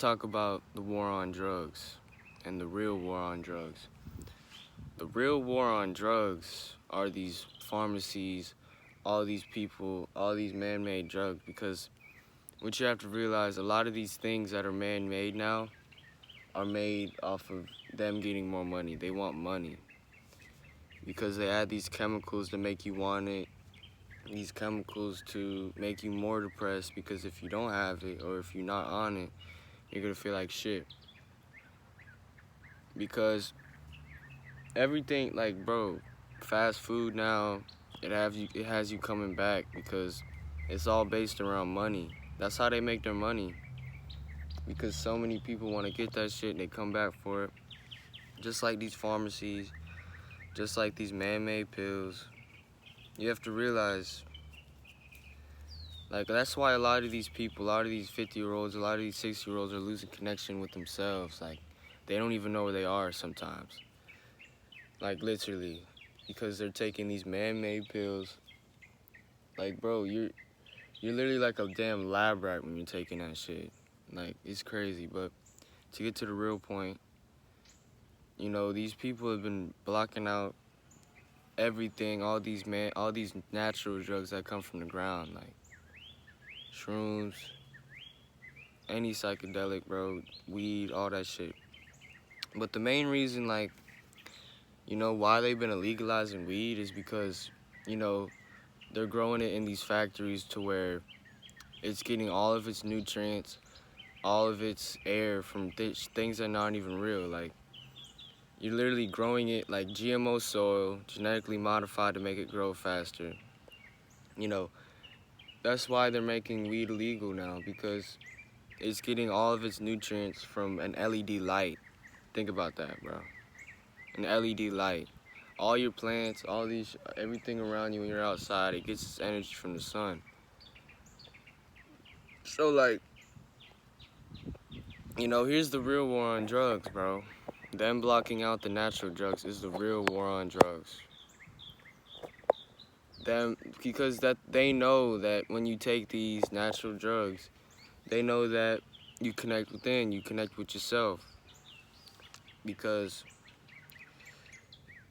talk about the war on drugs and the real war on drugs. The real war on drugs are these pharmacies, all these people, all these man-made drugs, because what you have to realize, a lot of these things that are man-made now are made off of them getting more money. They want money because they add these chemicals to make you want it, these chemicals to make you more depressed, because if you don't have it or if you're not on it, you're gonna feel like shit. Because everything, like, bro, fast food now, it has you coming back because it's all based around money. That's how they make their money, because so many people want to get that shit and they come back for it. Just like these pharmacies, just like these man-made pills. You have to realize, like, that's why a lot of these people, a lot of these 50-year-olds, a lot of these 60-year-olds are losing connection with themselves. Like, they don't even know where they are sometimes. Like, literally, because they're taking these man-made pills. Like, bro, you're literally like a damn lab rat when you're taking that shit. Like, it's crazy. But to get to the real point, you know, these people have been blocking out everything, all these natural drugs that come from the ground, like shrooms, any psychedelic, bro, weed, all that shit. But the main reason, like, you know, why they've been illegalizing weed is because, you know, they're growing it in these factories to where it's getting all of its nutrients, all of its air from things that aren't even real. Like, you're literally growing it like GMO soil, genetically modified to make it grow faster. You know, that's why they're making weed illegal now, because it's getting all of its nutrients from an LED light. Think about that, bro. An LED light. All your plants, everything around you when you're outside, it gets its energy from the sun. So, like, you know, here's the real war on drugs, bro. Them blocking out the natural drugs is the real war on drugs. Because that they know that when you take these natural drugs, they know that you connect within, you connect with yourself. Because,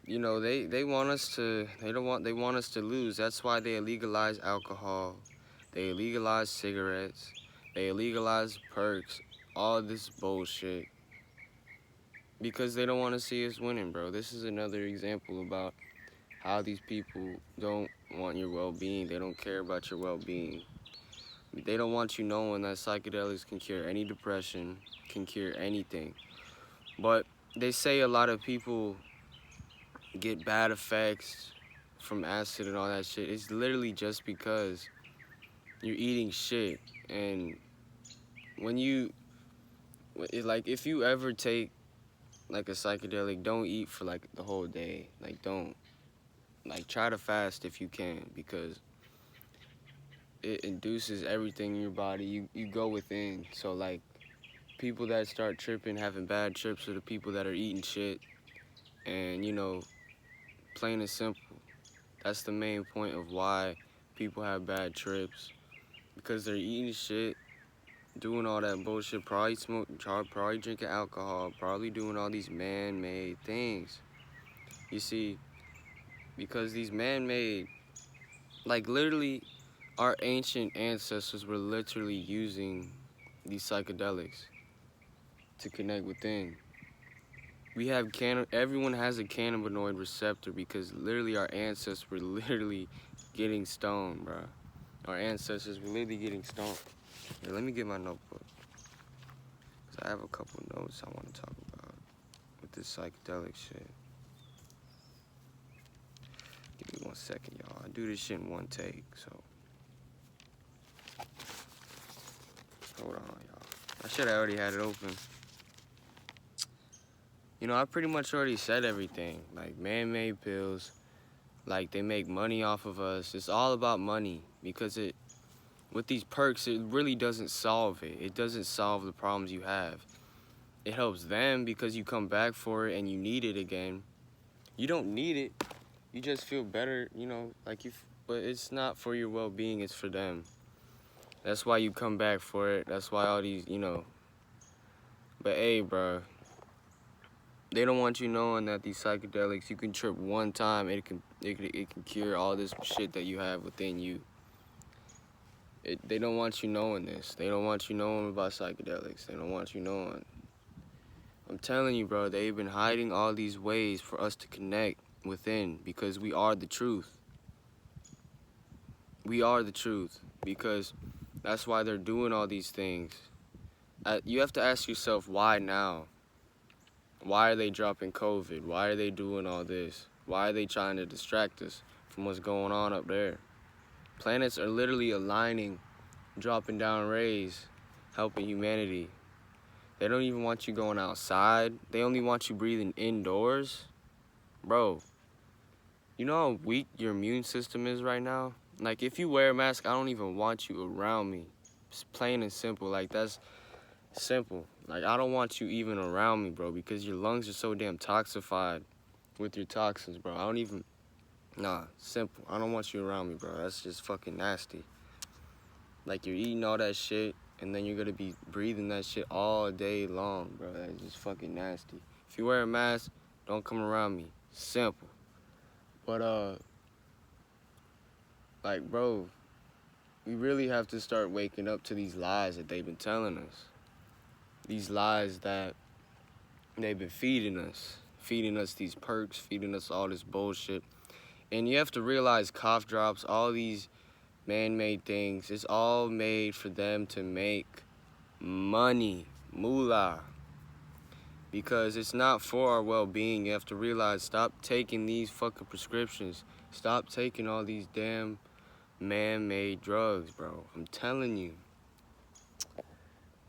you know, they want us to, they want us to lose. That's why they legalize alcohol, they legalize cigarettes, they legalize perks, all this bullshit. Because they don't want to see us winning, bro. This is another example about how these people don't want your well-being. They don't care about your well-being. They don't want you knowing that psychedelics can cure any depression, can cure anything. But they say a lot of people get bad effects from acid and all that shit. It's literally just because you're eating shit. And when like, if you ever take like a psychedelic, don't eat for like the whole day. Like, don't. Like, try to fast if you can, because it induces everything in your body. You go within. So, like, people that start tripping, having bad trips, are the people that are eating shit. And, you know, plain and simple, that's the main point of why people have bad trips. Because they're eating shit, doing all that bullshit, probably drinking alcohol, probably doing all these man-made things. You see, because these man-made, like, literally, our ancient ancestors were literally using these psychedelics to connect within. We have everyone has a cannabinoid receptor, because literally our ancestors were literally getting stoned, bro. Our ancestors were literally getting stoned. Here, let me get my notebook, because I have a couple notes I want to talk about with this psychedelic shit. Give me 1 second, y'all. I do this shit in one take, so hold on, y'all. I should have already had it open. You know, I pretty much already said everything. Like, man-made pills, like, they make money off of us. It's all about money, because with these perks, it really doesn't solve it. It doesn't solve the problems you have. It helps them because you come back for it and you need it again. You don't need it. You just feel better, you know, like but it's not for your well-being, it's for them. That's why you come back for it. That's why all these, you know, But hey, bro, they don't want you knowing that these psychedelics, you can trip one time, it can cure all this shit that you have within you. They don't want you knowing this. They don't want you knowing about psychedelics. They don't want you knowing. I'm telling you, bro, they've been hiding all these ways for us to connect within because we are the truth. We are the truth because that's why they're doing all these things. You have to ask yourself, why now? Why are they dropping COVID? Why are they doing all this? Why are they trying to distract us from what's going on up there? Planets are literally aligning, dropping down rays, helping humanity. They don't even want you going outside. They only want you breathing indoors. Bro, you know how weak your immune system is right now? Like, if you wear a mask, I don't even want you around me. It's plain and simple. Like, that's simple. Like, I don't want you even around me, bro, because your lungs are so damn toxified with your toxins, bro. Nah, simple. I don't want you around me, bro. That's just fucking nasty. Like, you're eating all that shit, and then you're gonna be breathing that shit all day long, bro. That's just fucking nasty. If you wear a mask, don't come around me. Simple. But, like, bro, we really have to start waking up to these lies that they've been telling us. These lies that they've been feeding us these perks, feeding us all this bullshit. And you have to realize cough drops, all these man-made things, it's all made for them to make money, moolah. Because it's not for our well-being. You have to realize, stop taking these fucking prescriptions. Stop taking all these damn man-made drugs, bro. I'm telling you.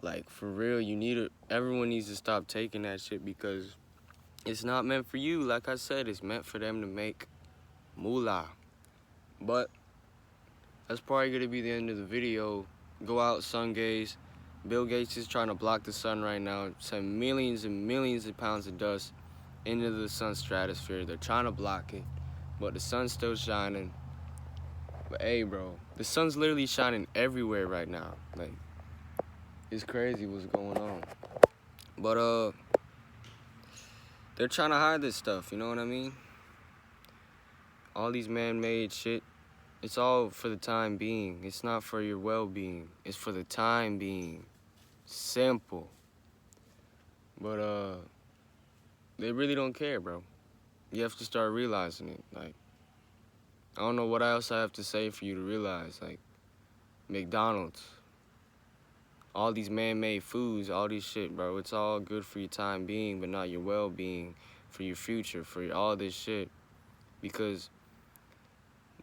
Like, for real, everyone needs to stop taking that shit because it's not meant for you. Like I said, it's meant for them to make moolah. But that's probably gonna be the end of the video. Go out, sun gaze. Bill Gates is trying to block the sun right now, send millions and millions of pounds of dust into the sun's stratosphere. They're trying to block it, but the sun's still shining. But hey, bro, the sun's literally shining everywhere right now. Like, it's crazy what's going on. But they're trying to hide this stuff, you know what I mean? All these man-made shit, it's all for the time being. It's not for your well-being. It's for the time being. Simple. But they really don't care, bro. You have to start realizing it. Like, I don't know what else I have to say for you to realize. Like, McDonald's, all these man-made foods, all these shit, bro. It's all good for your time being, but not your well-being, for your future, all this shit. Because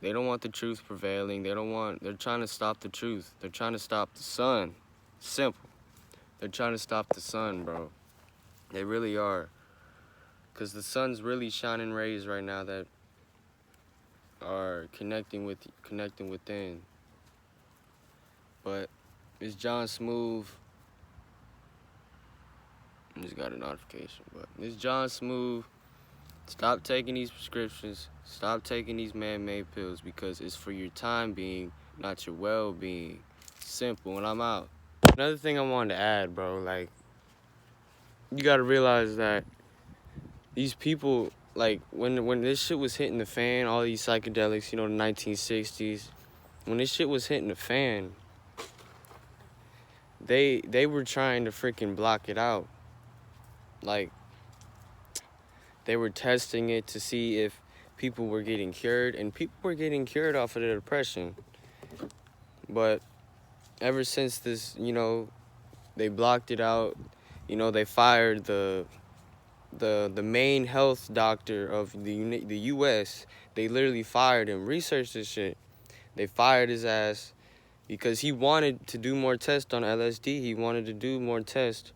they don't want the truth prevailing. They're trying to stop the truth. They're trying to stop the sun. Simple. They're trying to stop the sun, bro. They really are. Because the sun's really shining rays right now that are connecting within. But it's John Smooth. I just got a notification, but it's John Smooth. Stop taking these prescriptions. Stop taking these man-made pills because it's for your time being, not your well-being. Simple, and I'm out. Another thing I wanted to add, bro, like, you gotta realize that these people, like, when this shit was hitting the fan, all these psychedelics, you know, the 1960s, when this shit was hitting the fan, they were trying to freaking block it out. Like, they were testing it to see if people were getting cured, and people were getting cured off of their depression. But ever since this, you know, they blocked it out, you know, they fired the main health doctor of the U.S. They literally fired him. Research this shit. They fired his ass because he wanted to do more tests on LSD. He wanted to do more tests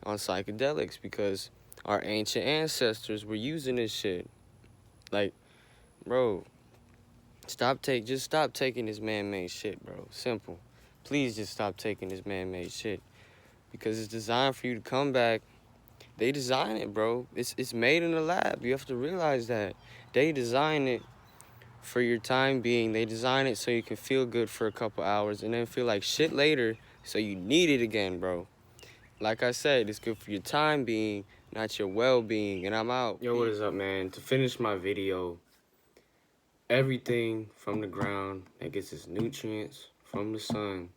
on psychedelics because our ancient ancestors were using this shit. Like, bro, just stop taking this man-made shit, bro. Simple. Please just stop taking this man-made shit because it's designed for you to come back. They design it, bro. It's made in the lab. You have to realize that. They design it for your time being. They design it so you can feel good for a couple hours and then feel like shit later, so you need it again, bro. Like I said, it's good for your time being, not your well-being. And I'm out. Yo, what is up, man? To finish my video, everything from the ground that gets its nutrients from the sun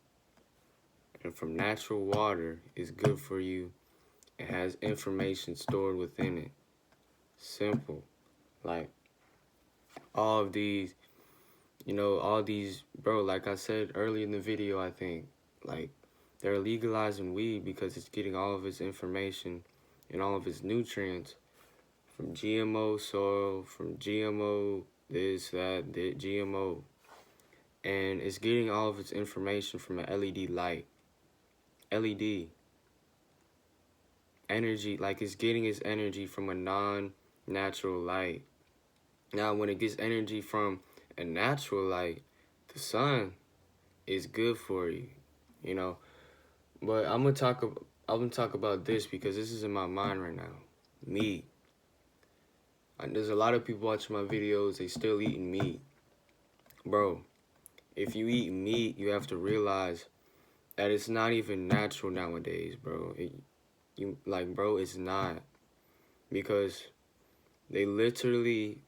and from natural water is good for you. It has information stored within it. Simple. Like, all of these, all these, bro, like I said earlier in the video, I think, like, they're legalizing weed because it's getting all of its information and all of its nutrients from GMO soil, from GMO this, that, GMO. And it's getting all of its information from an LED light. LED. Energy, like it's getting its energy from a non-natural light. Now, when it gets energy from a natural light, the sun is good for you, you know. But I'm gonna talk about this because this is in my mind right now. Meat. There's a lot of people watching my videos, they still eating meat. Bro, if you eat meat, you have to realize that it's not even natural nowadays, bro. Bro, it's not. Because they literally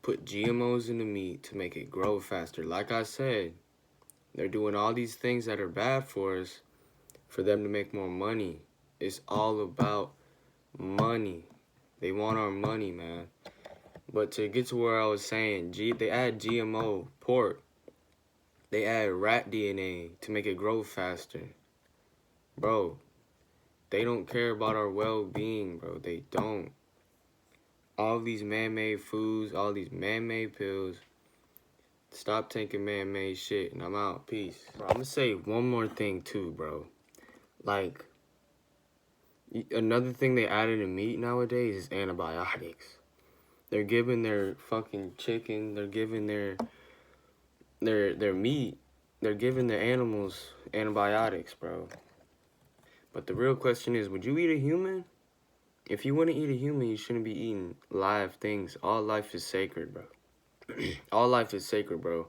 put GMOs in the meat to make it grow faster. Like I said, they're doing all these things that are bad for us for them to make more money. It's all about money. They want our money, man. But to get to where I was saying, they add GMO pork. They add rat DNA to make it grow faster. Bro, they don't care about our well-being, bro. They don't. All these man-made foods, all these man-made pills. Stop taking man-made shit, and I'm out. Peace. Bro, I'm gonna say one more thing, too, bro. Like, another thing they added in meat nowadays is antibiotics. They're giving their fucking chicken, they're giving their meat, they're giving their animals antibiotics, bro. But the real question is, would you eat a human? If you wouldn't eat a human, you shouldn't be eating live things. All life is sacred, bro. All life is sacred, bro.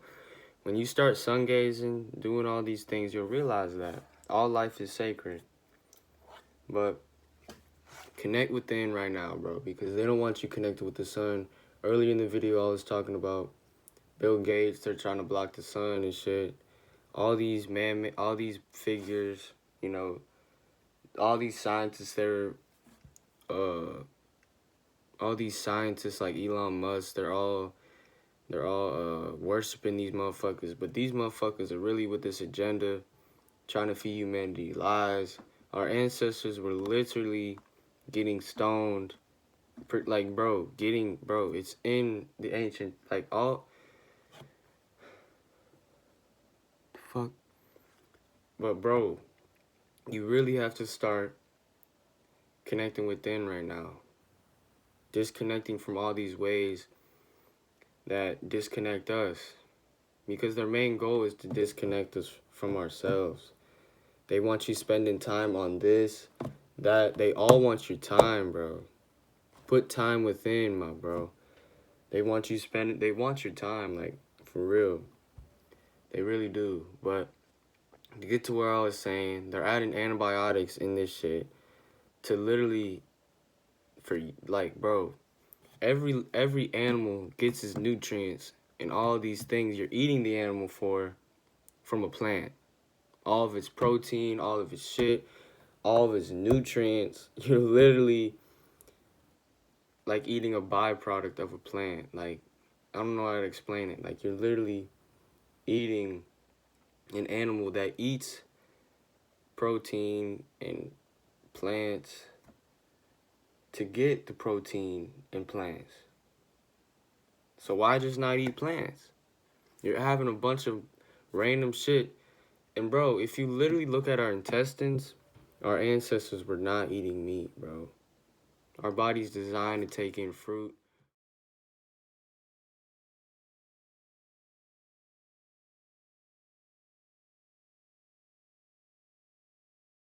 When you start sun gazing, doing all these things, you'll realize that all life is sacred. But connect within right now, bro, because they don't want you connected with the sun. Earlier in the video, I was talking about Bill Gates. They're trying to block the sun and shit. All these all these figures, you know, all these scientists, all these scientists like Elon Musk, they're all worshiping these motherfuckers. But these motherfuckers are really with this agenda, trying to feed humanity lies. Our ancestors were literally getting stoned. Like, bro, it's in the ancient, like, all. Fuck. But, bro, you really have to start connecting within right now. Disconnecting from all these ways that disconnect us. Because their main goal is to disconnect us from ourselves. They want you spending time on this, that. They all want your time, bro. Put time within, my bro. They want you they want your time, like, for real. They really do. But to get to where I was saying, they're adding antibiotics in this shit to literally, like, bro, every animal gets its nutrients and all these things you're eating the animal from a plant. All of its protein, all of its shit, all of its nutrients. You're literally like eating a byproduct of a plant. Like, I don't know how to explain it. Like, you're literally eating an animal that eats protein and plants to get the protein in plants. So why just not eat plants? You're having a bunch of random shit. And bro, if you literally look at our intestines, our ancestors were not eating meat, bro. Our body's designed to take in fruit,